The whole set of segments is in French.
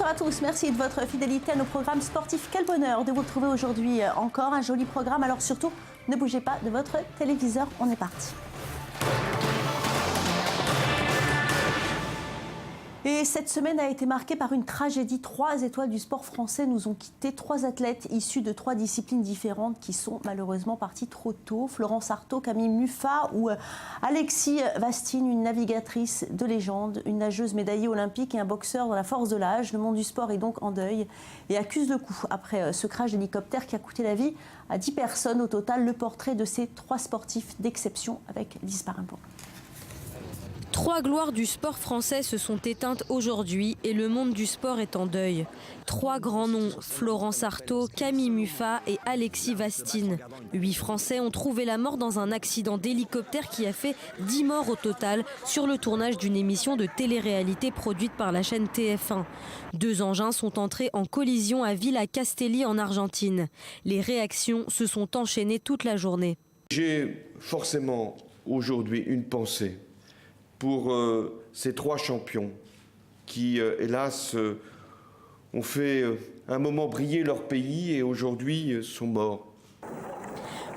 Bonsoir à tous, merci de votre fidélité à nos programmes sportifs. Quel bonheur de vous retrouver aujourd'hui encore, un joli programme. Alors surtout, ne bougez pas de votre téléviseur, on est parti. Et cette semaine a été marquée par une tragédie. 3 étoiles du sport français nous ont quittés. 3 athlètes issus de 3 disciplines différentes qui sont malheureusement partis trop tôt. Florence Artaud, Camille Muffat ou Alexis Vastine, une navigatrice de légende, une nageuse médaillée olympique et un boxeur dans la force de l'âge. Le monde du sport est donc en deuil et accuse le coup après ce crash d'hélicoptère qui a coûté la vie à 10 personnes au total. Le portrait de ces 3 sportifs d'exception avec Lise Parimbo. 3 gloires du sport français se sont éteintes aujourd'hui et le monde du sport est en deuil. 3 grands noms, Florence Artaud, Camille Muffat et Alexis Vastine. 8 Français ont trouvé la mort dans un accident d'hélicoptère qui a fait 10 morts au total sur le tournage d'une émission de télé-réalité produite par la chaîne TF1. 2 engins sont entrés en collision à Villa Castelli en Argentine. Les réactions se sont enchaînées toute la journée. J'ai forcément aujourd'hui une pensée pour ces 3 champions qui, hélas, ont fait un moment briller leur pays et aujourd'hui sont morts.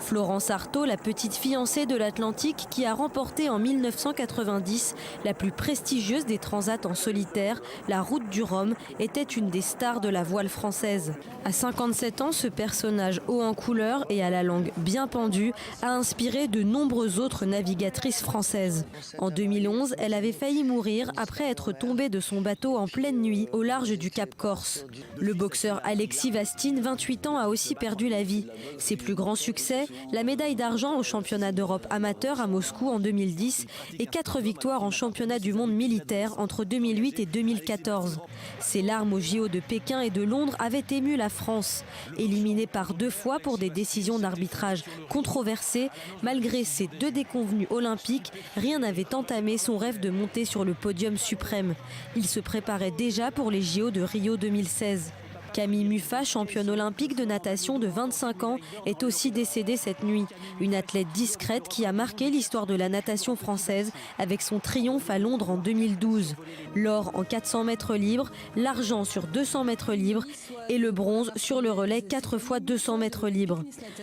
Florence Artaud, la petite fiancée de l'Atlantique qui a remporté en 1990 la plus prestigieuse des transats en solitaire, la Route du Rhum, était une des stars de la voile française. À 57 ans, ce personnage haut en couleur et à la langue bien pendue a inspiré de nombreuses autres navigatrices françaises. En 2011, elle avait failli mourir après être tombée de son bateau en pleine nuit au large du Cap Corse. Le boxeur Alexis Vastine, 28 ans, a aussi perdu la vie. Ses plus grands succès, la médaille d'argent au championnat d'Europe amateur à Moscou en 2010 et 4 victoires en championnat du monde militaire entre 2008 et 2014. Ses larmes aux JO de Pékin et de Londres avaient ému la France. Éliminée par 2 fois pour des décisions d'arbitrage controversées, malgré ces 2 déconvenues olympiques, rien n'avait entamé son rêve de monter sur le podium suprême. Il se préparait déjà pour les JO de Rio 2016. Camille Muffat, championne olympique de natation de 25 ans, est aussi décédée cette nuit. Une athlète discrète qui a marqué l'histoire de la natation française avec son triomphe à Londres en 2012. L'or en 400 mètres libres, l'argent sur 200 mètres libres et le bronze sur le relais 4 x 200 mètres libres.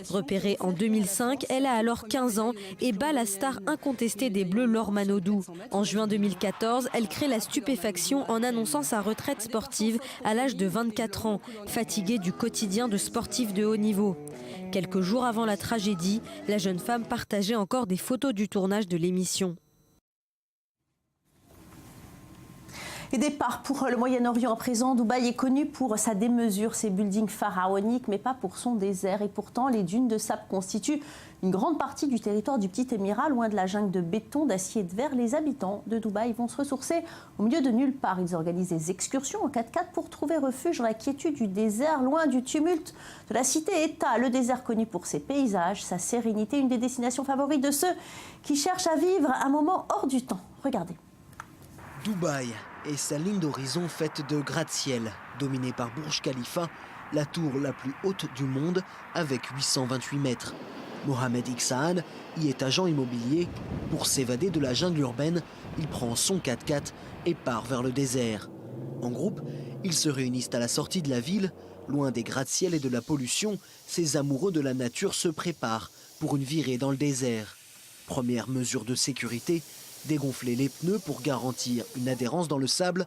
Repérée en 2005, elle a alors 15 ans et bat la star incontestée des Bleus, Laure Manodou. En juin 2014, elle crée la stupéfaction en annonçant sa retraite sportive à l'âge de 24 ans. Fatiguée du quotidien de sportifs de haut niveau. Quelques jours avant la tragédie, la jeune femme partageait encore des photos du tournage de l'émission. Et départ pour le Moyen-Orient à présent. Dubaï est connu pour sa démesure, ses buildings pharaoniques, mais pas pour son désert. Et pourtant, les dunes de sable constituent une grande partie du territoire du Petit Émirat, loin de la jungle de béton, d'acier et de verre. Les habitants de Dubaï vont se ressourcer au milieu de nulle part. Ils organisent des excursions en 4x4 pour trouver refuge dans la quiétude du désert, loin du tumulte de la cité-État. Le désert connu pour ses paysages, sa sérénité, une des destinations favorites de ceux qui cherchent à vivre un moment hors du temps. Regardez. Dubaï et sa ligne d'horizon faite de gratte-ciel, dominée par Burj Khalifa, la tour la plus haute du monde avec 828 mètres. Mohamed Iqsahan y est agent immobilier. Pour s'évader de la jungle urbaine, il prend son 4x4 et part vers le désert. En groupe, ils se réunissent à la sortie de la ville. Loin des gratte-ciel et de la pollution, ces amoureux de la nature se préparent pour une virée dans le désert. Première mesure de sécurité, dégonfler les pneus pour garantir une adhérence dans le sable.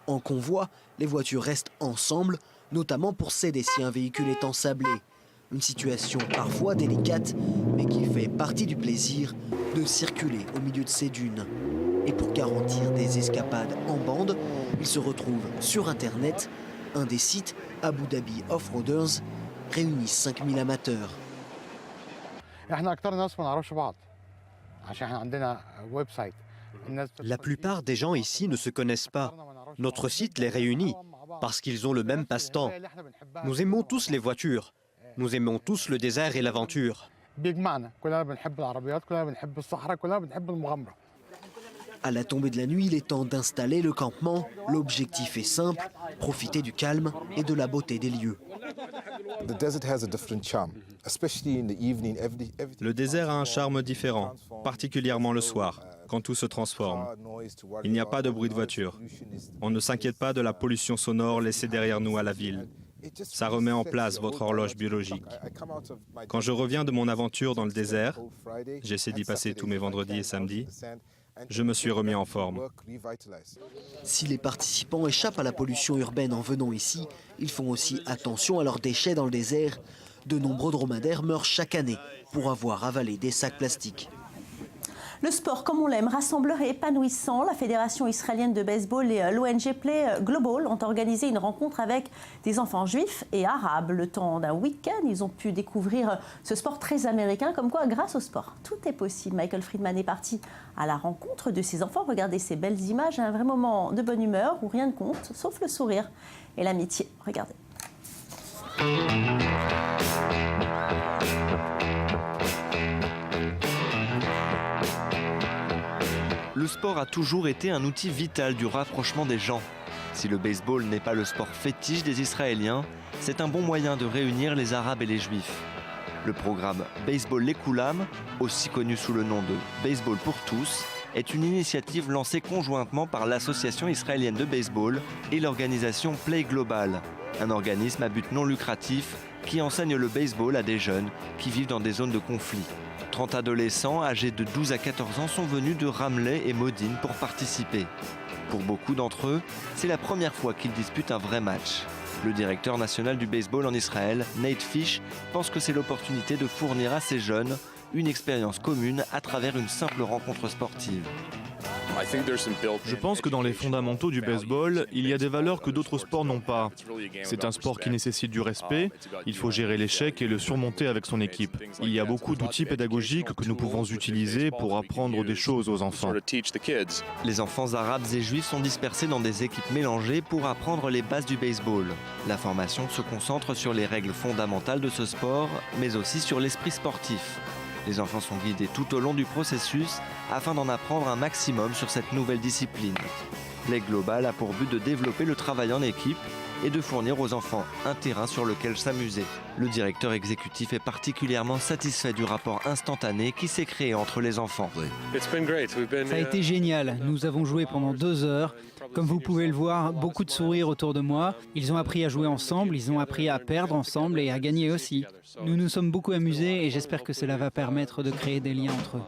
En convoi, les voitures restent ensemble, notamment pour céder si un véhicule est ensablé. Une situation parfois délicate, mais qui fait partie du plaisir de circuler au milieu de ces dunes. Et pour garantir des escapades en bande, ils se retrouvent sur Internet. Un des sites, Abu Dhabi Offroaders, réunit 5000 amateurs. La plupart des gens ici ne se connaissent pas. Notre site les réunit parce qu'ils ont le même passe-temps. Nous aimons tous les voitures. Nous aimons tous le désert et l'aventure. À la tombée de la nuit, il est temps d'installer le campement. L'objectif est simple, profiter du calme et de la beauté des lieux. Le désert a un charme différent, particulièrement le soir, quand tout se transforme. Il n'y a pas de bruit de voiture. On ne s'inquiète pas de la pollution sonore laissée derrière nous à la ville. Ça remet en place votre horloge biologique. Quand je reviens de mon aventure dans le désert, j'essaie d'y passer tous mes vendredis et samedis, je me suis remis en forme. Si les participants échappent à la pollution urbaine en venant ici, ils font aussi attention à leurs déchets dans le désert. De nombreux dromadaires meurent chaque année pour avoir avalé des sacs plastiques. Le sport, comme on l'aime, rassembleur et épanouissant. La Fédération israélienne de baseball et l'ONG Play Global ont organisé une rencontre avec des enfants juifs et arabes. Le temps d'un week-end, ils ont pu découvrir ce sport très américain. Comme quoi, grâce au sport, tout est possible. Michael Friedman est parti à la rencontre de ces enfants. Regardez ces belles images, un vrai moment de bonne humeur où rien ne compte, sauf le sourire et l'amitié. Regardez. Le sport a toujours été un outil vital du rapprochement des gens. Si le baseball n'est pas le sport fétiche des Israéliens, c'est un bon moyen de réunir les Arabes et les Juifs. Le programme Baseball Lekoulam, aussi connu sous le nom de Baseball pour tous, est une initiative lancée conjointement par l'Association israélienne de baseball et l'organisation Play Global, un organisme à but non lucratif qui enseigne le baseball à des jeunes qui vivent dans des zones de conflit. 30 adolescents âgés de 12 à 14 ans sont venus de Ramleh et Modine pour participer. Pour beaucoup d'entre eux, c'est la première fois qu'ils disputent un vrai match. Le directeur national du baseball en Israël, Nate Fish, pense que c'est l'opportunité de fournir à ces jeunes une expérience commune à travers une simple rencontre sportive. Je pense que dans les fondamentaux du baseball, il y a des valeurs que d'autres sports n'ont pas. C'est un sport qui nécessite du respect, il faut gérer l'échec et le surmonter avec son équipe. Il y a beaucoup d'outils pédagogiques que nous pouvons utiliser pour apprendre des choses aux enfants. Les enfants arabes et juifs sont dispersés dans des équipes mélangées pour apprendre les bases du baseball. La formation se concentre sur les règles fondamentales de ce sport, mais aussi sur l'esprit sportif. Les enfants sont guidés tout au long du processus afin d'en apprendre un maximum sur cette nouvelle discipline. Play Global a pour but de développer le travail en équipe et de fournir aux enfants un terrain sur lequel s'amuser. Le directeur exécutif est particulièrement satisfait du rapport instantané qui s'est créé entre les enfants. Ça a été génial, nous avons joué pendant 2 heures. Comme vous pouvez le voir, beaucoup de sourires autour de moi. Ils ont appris à jouer ensemble, ils ont appris à perdre ensemble et à gagner aussi. Nous nous sommes beaucoup amusés et j'espère que cela va permettre de créer des liens entre eux.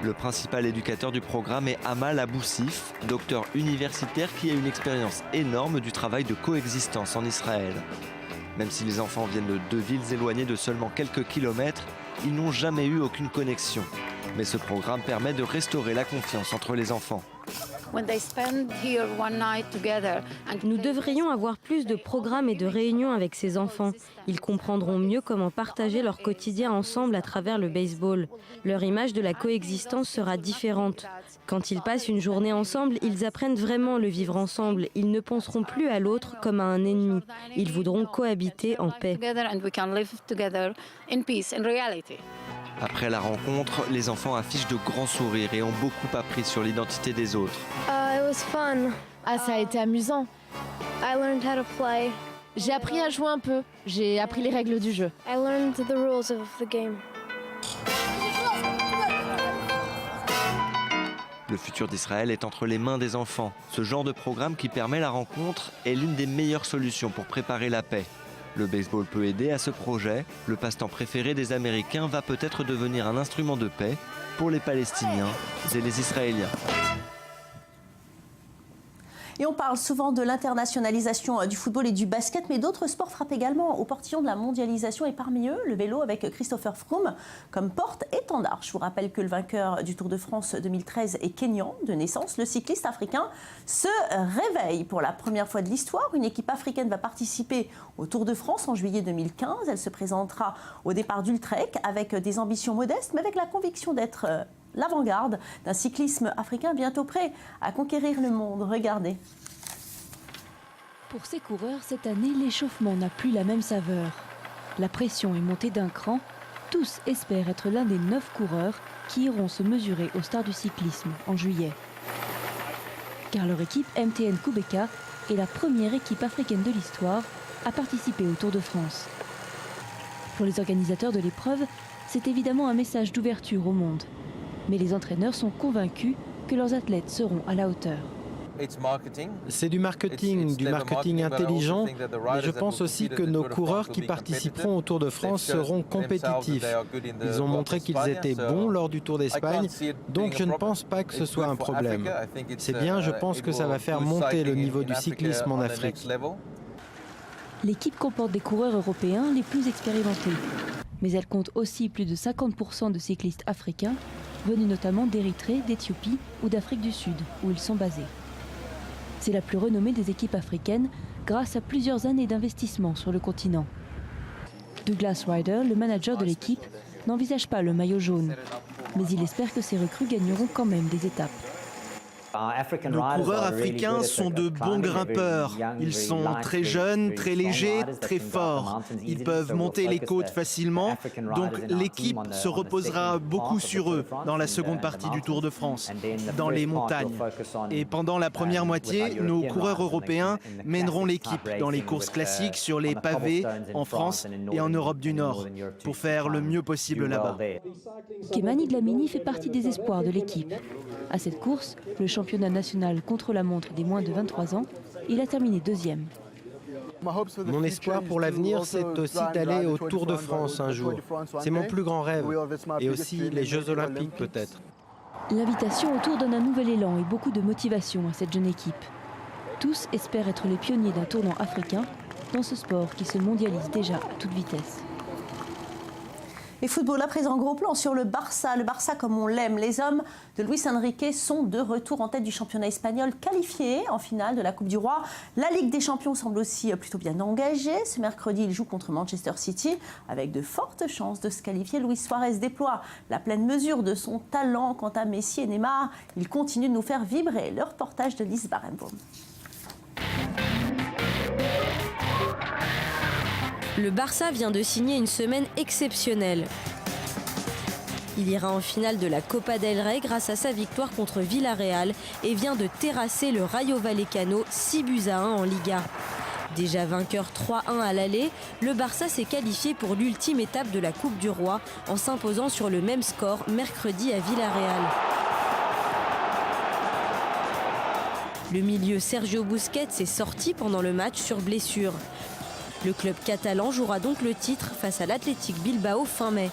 Le principal éducateur du programme est Amal Aboussif, docteur universitaire qui a une expérience énorme du travail de coexistence en Israël. Même si les enfants viennent de 2 villes éloignées de seulement quelques kilomètres, ils n'ont jamais eu aucune connexion. Mais ce programme permet de restaurer la confiance entre les enfants. Nous devrions avoir plus de programmes et de réunions avec ces enfants. Ils comprendront mieux comment partager leur quotidien ensemble à travers le baseball. Leur image de la coexistence sera différente. Quand ils passent une journée ensemble, ils apprennent vraiment le vivre ensemble. Ils ne penseront plus à l'autre comme à un ennemi. Ils voudront cohabiter en paix. Après la rencontre, les enfants affichent de grands sourires et ont beaucoup appris sur l'identité des autres. Ça a été amusant. J'ai appris à jouer un peu. J'ai appris les règles du jeu. Le futur d'Israël est entre les mains des enfants. Ce genre de programme qui permet la rencontre est l'une des meilleures solutions pour préparer la paix. Le baseball peut aider à ce projet. Le passe-temps préféré des Américains va peut-être devenir un instrument de paix pour les Palestiniens et les Israéliens. Et on parle souvent de l'internationalisation du football et du basket, mais d'autres sports frappent également au portillon de la mondialisation. Et parmi eux, le vélo avec Christopher Froome comme porte-étendard. Je vous rappelle que le vainqueur du Tour de France 2013 est kényan de naissance. Le cycliste africain se réveille pour la première fois de l'histoire. Une équipe africaine va participer au Tour de France en juillet 2015. Elle se présentera au départ d'Utrecht avec des ambitions modestes, mais avec la conviction d'être l'avant-garde d'un cyclisme africain bientôt prêt à conquérir le monde. Regardez. Pour ces coureurs, cette année, l'échauffement n'a plus la même saveur. La pression est montée d'un cran. Tous espèrent être l'un des 9 coureurs qui iront se mesurer aux stars du cyclisme en juillet. Car leur équipe MTN Kubeka est la première équipe africaine de l'histoire à participer au Tour de France. Pour les organisateurs de l'épreuve, c'est évidemment un message d'ouverture au monde. Mais les entraîneurs sont convaincus que leurs athlètes seront à la hauteur. C'est du marketing intelligent, mais je pense aussi que nos coureurs qui participeront au Tour de France seront compétitifs. Ils ont montré qu'ils étaient bons lors du Tour d'Espagne, donc je ne pense pas que ce soit un problème. C'est bien, je pense que ça va faire monter le niveau du cyclisme en Afrique. L'équipe comporte des coureurs européens les plus expérimentés, mais elle compte aussi plus de 50% de cyclistes africains, venus notamment d'Érythrée, d'Éthiopie ou d'Afrique du Sud, où ils sont basés. C'est la plus renommée des équipes africaines grâce à plusieurs années d'investissement sur le continent. Douglas Ryder, le manager de l'équipe, n'envisage pas le maillot jaune, mais il espère que ses recrues gagneront quand même des étapes. Nos coureurs africains sont de bons grimpeurs. Ils sont très jeunes, très légers, très forts. Ils peuvent monter les côtes facilement, donc l'équipe se reposera beaucoup sur eux dans la seconde partie du Tour de France, dans les montagnes. Et pendant la première moitié, nos coureurs européens mèneront l'équipe dans les courses classiques sur les pavés en France et en Europe du Nord, pour faire le mieux possible là-bas. Kimani Dlamini fait partie des espoirs de l'équipe. À cette course, le championnat national contre-la-montre des moins de 23 ans, il a terminé deuxième. Mon espoir pour l'avenir, c'est aussi d'aller au Tour de France un jour. C'est mon plus grand rêve. Et aussi les Jeux Olympiques peut-être. L'invitation au Tour donne un nouvel élan et beaucoup de motivation à cette jeune équipe. Tous espèrent être les pionniers d'un tournant africain dans ce sport qui se mondialise déjà à toute vitesse. Et football à présent, gros plan sur le Barça. Le Barça comme on l'aime. Les hommes de Luis Enrique sont de retour en tête du championnat espagnol, qualifiés en finale de la Coupe du Roi. La Ligue des Champions semble aussi plutôt bien engagée. Ce mercredi, il joue contre Manchester City avec de fortes chances de se qualifier. Luis Suarez déploie la pleine mesure de son talent. Quant à Messi et Neymar, ils continuent de nous faire vibrer. Le reportage de Lise Barenbaum. Le Barça vient de signer une semaine exceptionnelle. Il ira en finale de la Copa del Rey grâce à sa victoire contre Villarreal et vient de terrasser le Rayo Vallecano 6-1 en Liga. Déjà vainqueur 3-1 à l'aller, le Barça s'est qualifié pour l'ultime étape de la Coupe du Roi en s'imposant sur le même score mercredi à Villarreal. Le milieu Sergio Busquets est sorti pendant le match sur blessure. Le club catalan jouera donc le titre face à l'Athletic Bilbao fin mai.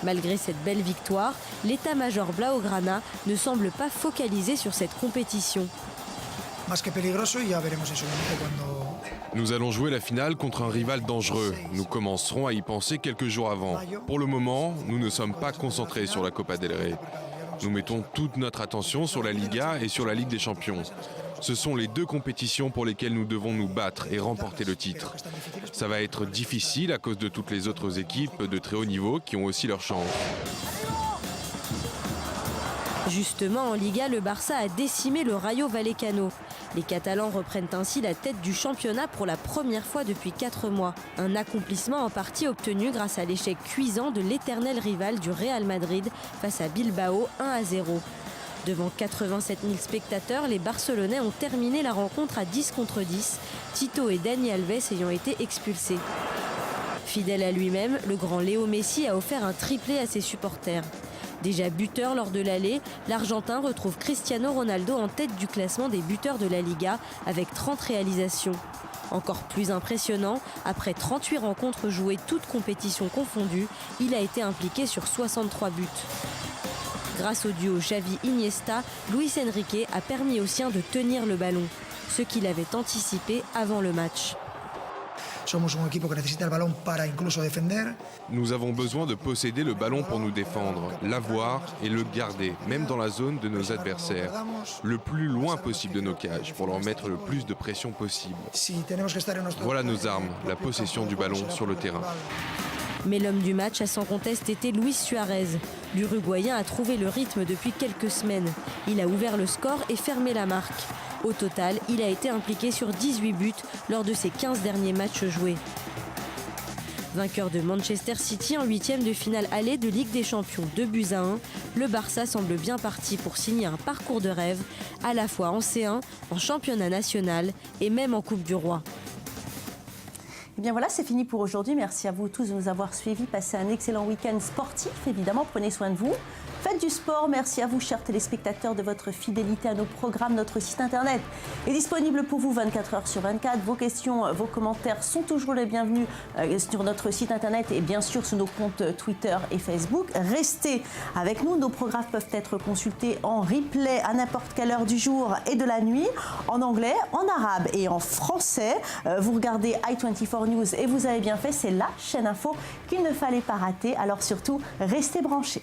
Malgré cette belle victoire, l'état-major blaugrana ne semble pas focalisé sur cette compétition. Nous allons jouer la finale contre un rival dangereux. Nous commencerons à y penser quelques jours avant. Pour le moment, nous ne sommes pas concentrés sur la Copa del Rey. Nous mettons toute notre attention sur la Liga et sur la Ligue des Champions. Ce sont les deux compétitions pour lesquelles nous devons nous battre et remporter le titre. Ça va être difficile à cause de toutes les autres équipes de très haut niveau qui ont aussi leur chance. Justement, en Liga, le Barça a décimé le Rayo Vallecano. Les Catalans reprennent ainsi la tête du championnat pour la première fois depuis 4 mois. Un accomplissement en partie obtenu grâce à l'échec cuisant de l'éternel rival du Real Madrid face à Bilbao 1-0. Devant 87 000 spectateurs, les Barcelonais ont terminé la rencontre à 10 contre 10, Tito et Dani Alves ayant été expulsés. Fidèle à lui-même, le grand Léo Messi a offert un triplé à ses supporters. Déjà buteur lors de l'aller, l'Argentin retrouve Cristiano Ronaldo en tête du classement des buteurs de la Liga avec 30 réalisations. Encore plus impressionnant, après 38 rencontres jouées toutes compétitions confondues, il a été impliqué sur 63 buts. Grâce au duo Xavi-Iniesta, Luis Enrique a permis aux siens de tenir le ballon, ce qu'il avait anticipé avant le match. Nous avons besoin de posséder le ballon pour nous défendre, l'avoir et le garder, même dans la zone de nos adversaires, le plus loin possible de nos cages, pour leur mettre le plus de pression possible. Voilà nos armes, la possession du ballon sur le terrain. Mais l'homme du match a sans conteste été Luis Suarez. L'Uruguayen a trouvé le rythme depuis quelques semaines. Il a ouvert le score et fermé la marque. Au total, il a été impliqué sur 18 buts lors de ses 15 derniers matchs joués. Vainqueur de Manchester City en 8e de finale aller de Ligue des Champions 2-1, le Barça semble bien parti pour signer un parcours de rêve, à la fois en C1, en championnat national et même en Coupe du Roi. Et bien voilà, c'est fini pour aujourd'hui. Merci à vous tous de nous avoir suivis. Passez un excellent week-end sportif, évidemment. Prenez soin de vous. Faites du sport. Merci à vous, chers téléspectateurs, de votre fidélité à nos programmes. Notre site internet est disponible pour vous 24 heures sur 24. Vos questions, vos commentaires sont toujours les bienvenus sur notre site internet et bien sûr sur nos comptes Twitter et Facebook. Restez avec nous. Nos programmes peuvent être consultés en replay à n'importe quelle heure du jour et de la nuit, en anglais, en arabe et en français. Vous regardez i24 News et vous avez bien fait. C'est la chaîne info qu'il ne fallait pas rater. Alors surtout, restez branchés.